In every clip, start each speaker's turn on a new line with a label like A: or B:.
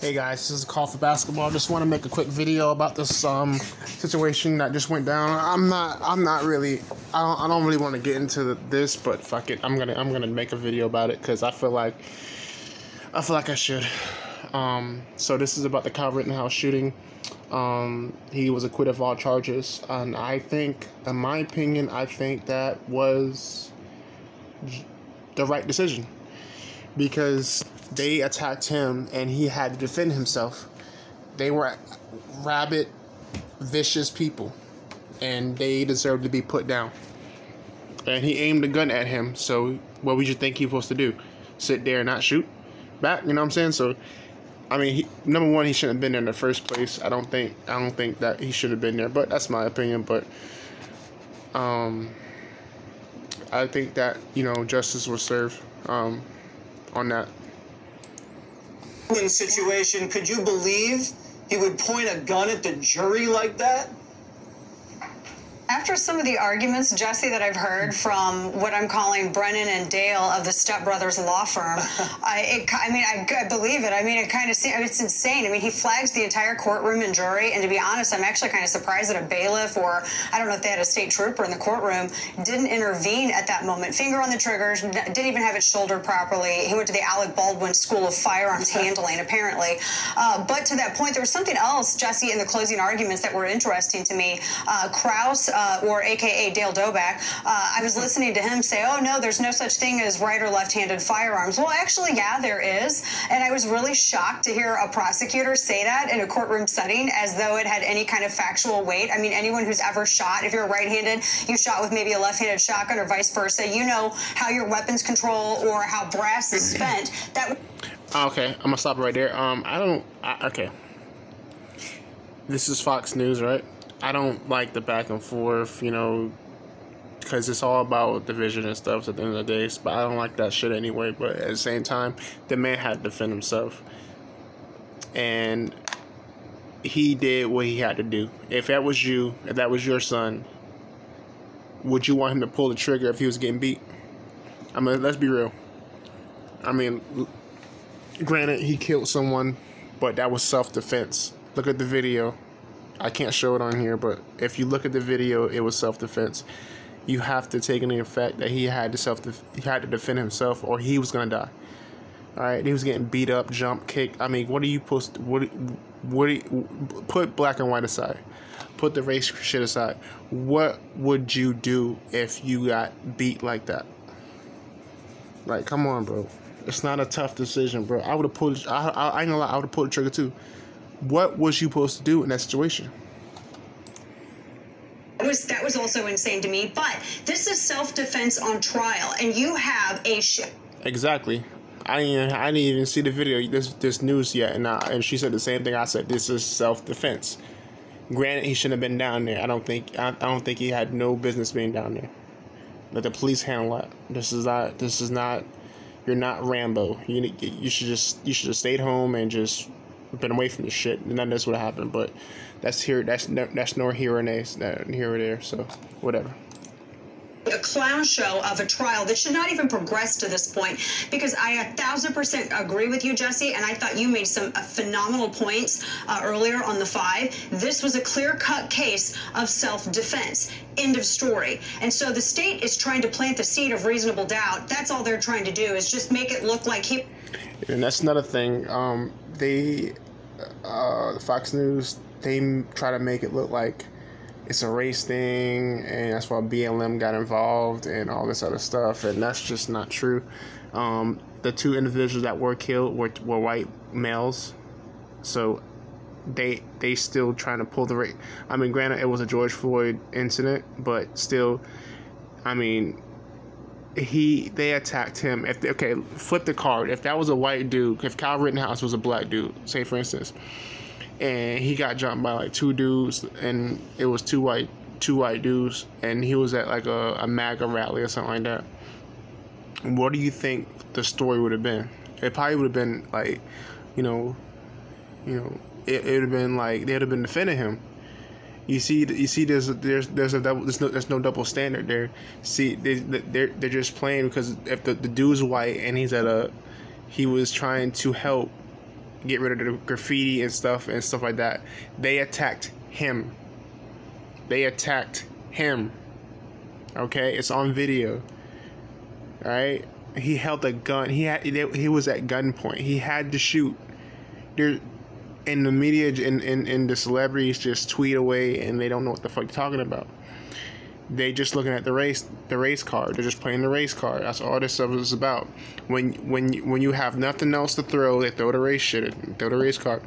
A: Hey guys, this is a call for basketball. Just want to make a quick video about this situation that just went down. I don't really want to get into this, but fuck it. I'm gonna make a video about it because I feel like I should. So this is about the Kyle Rittenhouse shooting. He was acquitted of all charges, and I think, in my opinion, that was the right decision because they attacked him and he had to defend himself. They were rabid, vicious people, and they deserved to be put down. And he aimed a gun at him, so what would you think he was supposed to do? Sit there and not shoot back? You know what I'm saying? So, I mean, number one, he shouldn't have been there in the first place. I don't think that he should have been there, but that's my opinion. But I think that, justice was served on that.
B: Situation, could you believe he would point a gun at the jury like that?
C: After some of the arguments, Jesse, that I've heard from what I'm calling Brennan and Dale of the Step Brothers law firm, I believe it. I mean, it kind of seems, it's insane. I mean, he flags the entire courtroom and jury, and to be honest, I'm actually kind of surprised that a bailiff, or I don't know if they had a state trooper in the courtroom, didn't intervene at that moment. Finger on the triggers, didn't even have it shouldered properly. He went to the Alec Baldwin School of Firearms Handling, apparently. But to that point, there was something else, Jesse, in the closing arguments that were interesting to me. Krause, or AKA Dale Doback, I was listening to him say, oh no, there's no such thing as right or left-handed firearms. Well, actually, yeah, there is. And I was really shocked to hear a prosecutor say that in a courtroom setting as though it had any kind of factual weight. I mean, anyone who's ever shot, if you're right-handed, you shot with maybe a left-handed shotgun or vice versa, you know how your weapons control or how brass is spent.
A: Okay, I'm gonna stop right there. Okay. This is Fox News, right? I don't like the back and forth, because it's all about division and stuff at the end of the day. But I don't like that shit anyway. But at the same time, the man had to defend himself. And he did what he had to do. If that was you, if that was your son, would you want him to pull the trigger if he was getting beat? I mean, let's be real. I mean, granted, he killed someone, but that was self-defense. Look at the video. I can't show it on here, but if you look at the video, it was self-defense. You have to take into effect that he had to defend himself, or he was gonna die. All right, he was getting beat up, jumped, kicked. I mean, what are you supposed to? Put black and white aside, put the race shit aside. What would you do if you got beat like that? Like, come on, bro. It's not a tough decision, bro. I would have pulled. I ain't gonna lie. I would have pulled the trigger too. What was you supposed to do in that situation?
C: That was also insane to me. But this is self-defense on trial, and you have a
A: Exactly. I didn't even see the video. This news yet, and she said the same thing I said. This is self-defense. Granted, he shouldn't have been down there. I don't think he had no business being down there. Let the police handle that. This is not. You're not Rambo. You should have stayed home and just been away from this shit. None of this would have happened. But that's nor here or there. So whatever.
C: A clown show of a trial that should not even progress to this point, because I 1000% agree with you, Jesse, and I thought you made some phenomenal points earlier on the 5. This was a clear-cut case of self-defense. End of story. And so the state is trying to plant the seed of reasonable doubt. That's all they're trying to do, is just make it look like he...
A: And that's another thing. Fox News, they try to make it look like it's a race thing, and that's why BLM got involved and all this other stuff, and that's just not true. The 2 individuals that were killed were white males, so they still trying to pull the race. I mean, granted, it was a George Floyd incident, but still, I mean, they attacked him. Flip the card. If that was a white dude, if Kyle Rittenhouse was a black dude, say for instance, and he got jumped by like 2 dudes, and it was two white dudes, and he was at like a MAGA rally or something like that, what do you think the story would have been? It probably would have been like, it would have been like they would have been defending him. You see, there's no double standard there. See, they're just playing because if the dude's white and he was trying to help get rid of the graffiti and stuff like that. They attacked him. Okay, it's on video. All right, he held a gun. He was at gunpoint. He had to shoot. There, and the media and the celebrities just tweet away, and they don't know what the fuck they're talking about. They just looking at the race card. They're just playing the race card. That's all this stuff is about. When you have nothing else to throw, they throw the race shit. Throw the race card.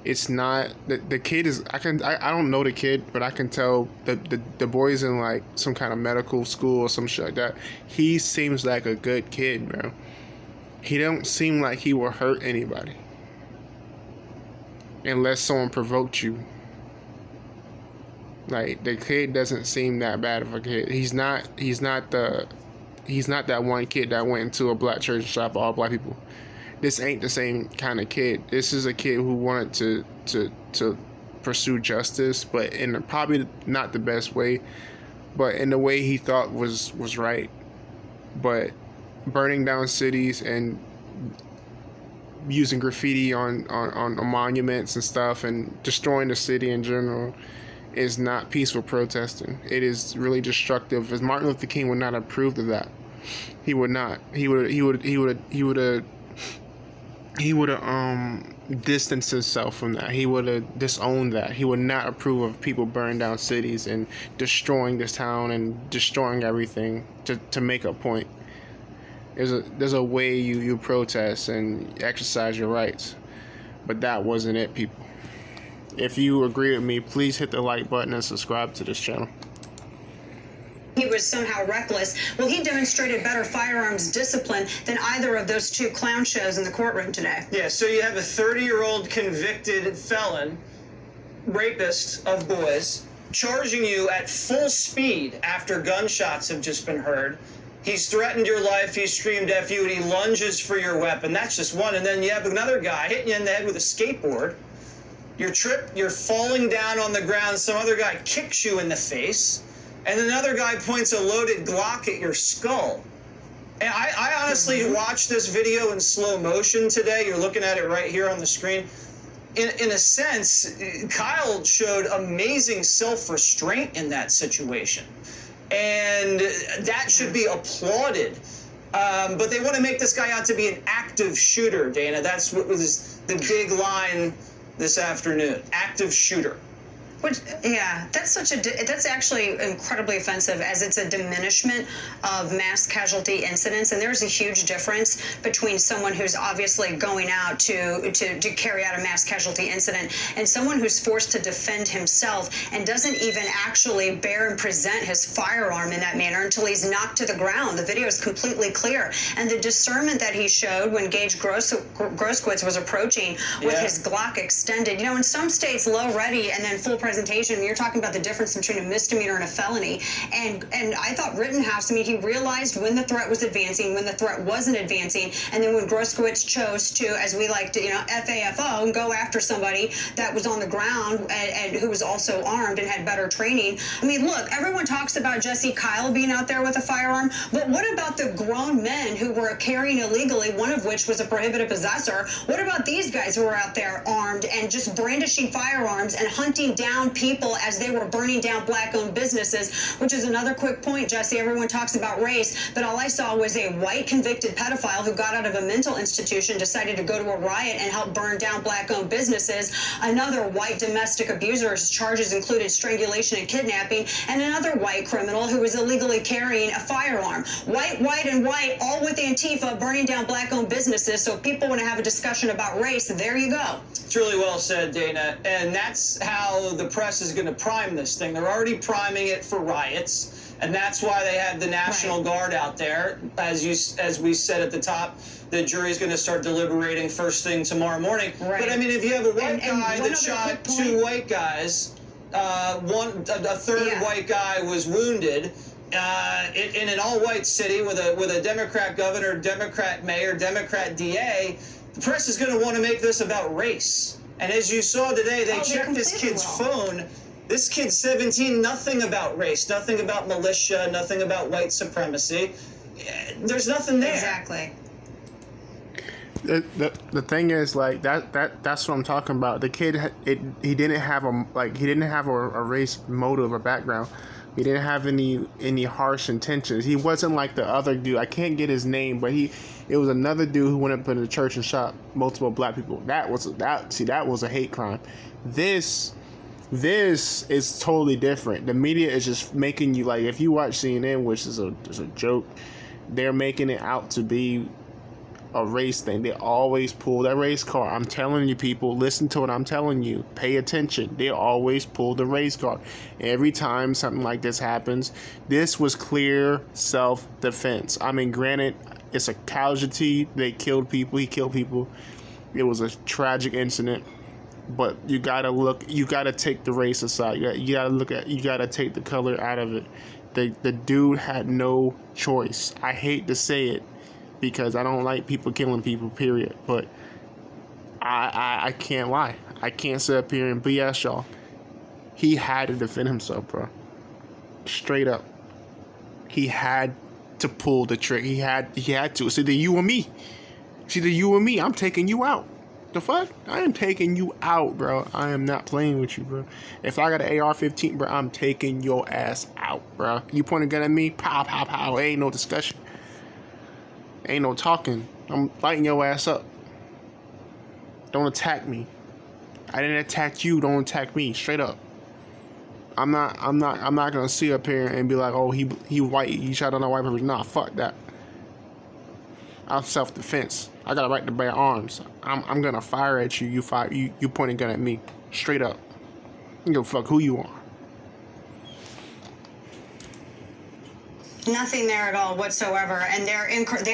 A: It's not the kid is. I don't know the kid, but I can tell the boy's in like some kind of medical school or some shit like that. He seems like a good kid, bro. He don't seem like he will hurt anybody unless someone provoked you. Like, the kid doesn't seem that bad of a kid. He's not that one kid that went into a black church and shot all black people. This ain't the same kind of kid. This is a kid who wanted to pursue justice, but in probably not the best way, but in the way he thought was right. But burning down cities and using graffiti on monuments and stuff and destroying the city in general is not peaceful protesting. It is really destructive. As Martin Luther King would not have approved of that. He would not. He would have distanced himself from that. He would have disowned that. He would not approve of people burning down cities and destroying this town and destroying everything to make a point. There's a way you protest and exercise your rights, but that wasn't it, people. If you agree with me, please hit the like button and subscribe to this channel.
C: He was somehow reckless. Well, he demonstrated better firearms discipline than either of those two clown shows in the courtroom today.
B: Yeah, so you have a 30-year-old convicted felon, rapist of boys, charging you at full speed after gunshots have just been heard. He's threatened your life, he's screamed F you, and he lunges for your weapon. That's just one. And then you have another guy hitting you in the head with a skateboard. You're falling down on the ground, some other guy kicks you in the face, and another guy points a loaded Glock at your skull. And I honestly watched this video in slow motion today. You're looking at it right here on the screen. In a sense, Kyle showed amazing self-restraint in that situation. And that should be applauded. But they want to make this guy out to be an active shooter, Dana. That's what was the big line this afternoon. Active shooter.
C: Which, yeah, that's actually incredibly offensive, as it's a diminishment of mass casualty incidents. And there's a huge difference between someone who's obviously going out to carry out a mass casualty incident and someone who's forced to defend himself and doesn't even actually bear and present his firearm in that manner until he's knocked to the ground. The video is completely clear. And the discernment that he showed when Gage Groskowitz was approaching with his Glock extended. You know, in some states, low ready and then full presentation, you're talking about the difference between a misdemeanor and a felony. And I thought Rittenhouse, I mean, he realized when the threat was advancing, when the threat wasn't advancing, and then when Groskowitz chose to, as we like to, FAFO, and go after somebody that was on the ground and who was also armed and had better training. I mean, look, everyone talks about Jesse Kyle being out there with a firearm, but what about the grown men who were carrying illegally, one of which was a prohibited possessor? What about these guys who were out there armed and just brandishing firearms and hunting down people as they were burning down black-owned businesses, which is another quick point, Jesse. Everyone talks about race, but all I saw was a white convicted pedophile who got out of a mental institution, decided to go to a riot and help burn down black-owned businesses. Another white domestic abuser's charges included strangulation and kidnapping, and another white criminal who was illegally carrying a firearm. White, and white, all with Antifa, burning down black-owned businesses. So if people want to have a discussion about race, there you go.
B: It's really well said, Dana, and that's how the press is going to prime this thing. They're already priming it for riots, and that's why they have the National Guard out there. As we said at the top, the jury's going to start deliberating first thing tomorrow morning. Right. But I mean, if you have a white guy that shot two white guys, a third white guy was wounded in an all-white city with a Democrat governor, Democrat mayor, Democrat DA, the press is going to want to make this about race. And as you saw today, they checked this kid's phone. This kid's 17, nothing about race, nothing about militia, nothing about white supremacy. There's nothing there.
C: Exactly.
A: The thing is, like, that's what I'm talking about. The kid, he didn't have a race motive or background. He didn't have any harsh intentions. He wasn't like the other dude. I can't get his name, but it was another dude who went up in the church and shot multiple black people. That was a hate crime. This is totally different. The media is just making you, like, if you watch CNN, which is a joke, they're making it out to be a race thing. They always pull that race card. I'm telling you, people, listen to what I'm telling you. Pay attention. They always pull the race card. Every time something like this happens, this was clear self-defense. I mean, granted, it's a casualty. They killed people. He killed people. It was a tragic incident. But you gotta take the race aside. You gotta take the color out of it. The dude had no choice. I hate to say it, because I don't like people killing people, period. But I can't lie. I can't sit up here and BS y'all. He had to defend himself, bro. Straight up. He had to pull the trick. He had to. It's either you or me. It's either you or me. I'm taking you out. The fuck? I am taking you out, bro. I am not playing with you, bro. If I got an AR-15, bro, I'm taking your ass out, bro. You point a gun at me? Pow, pow, pow. Ain't no discussion. Ain't no talking. I'm lighting your ass up. Don't attack me. I didn't attack you. Don't attack me. Straight up. I'm not gonna sit up here and be like, oh, he white. He shot on a white person. Nah, fuck that. I'm self-defense. I got a right to bear arms. I'm gonna fire at you. You point a gun at me. Straight up. I don't give a fuck who you are.
C: Nothing there at all whatsoever, and they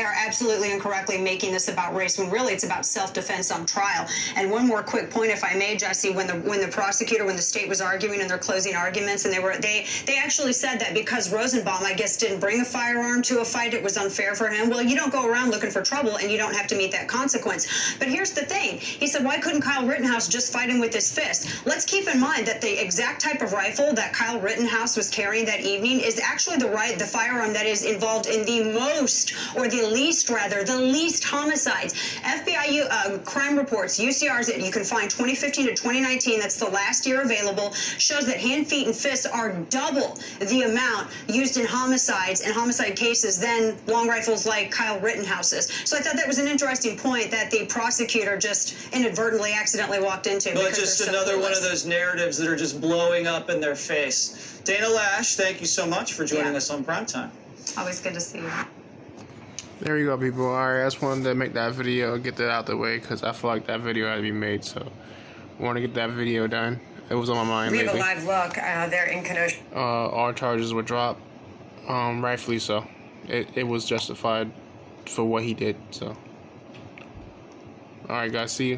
C: are absolutely incorrectly making this about race when really it's about self-defense on trial. And one more quick point, if I may, Jesse, when the state was arguing in their closing arguments, and they actually said that because Rosenbaum, I guess, didn't bring a firearm to a fight, it was unfair for him. Well, you don't go around looking for trouble, and you don't have to meet that consequence. But here's the thing: he said, why couldn't Kyle Rittenhouse just fight him with his fist? Let's keep in mind that the exact type of rifle that Kyle Rittenhouse was carrying that evening is actually the firearm that is involved in the least homicides. FBI crime reports, UCRs, you can find 2015 to 2019, that's the last year available, shows that hand, feet, and fists are double the amount used in homicides and homicide cases than long rifles like Kyle Rittenhouse's. So I thought that was an interesting point that the prosecutor just inadvertently, accidentally walked into.
B: Well, it's just another one of those narratives that are just blowing up in their face. Dana Lash, thank you so much for joining us on Primetime.
C: Always good to see you.
A: There you go, people. Alright, I just wanted to make that video, get that out the way, because I feel like that video had to be made, so I want to get that video done. It was on my mind lately.
C: We have a live look there in Kenosha.
A: All charges were dropped, rightfully so. It was justified for what he did, so. Alright, guys, see you.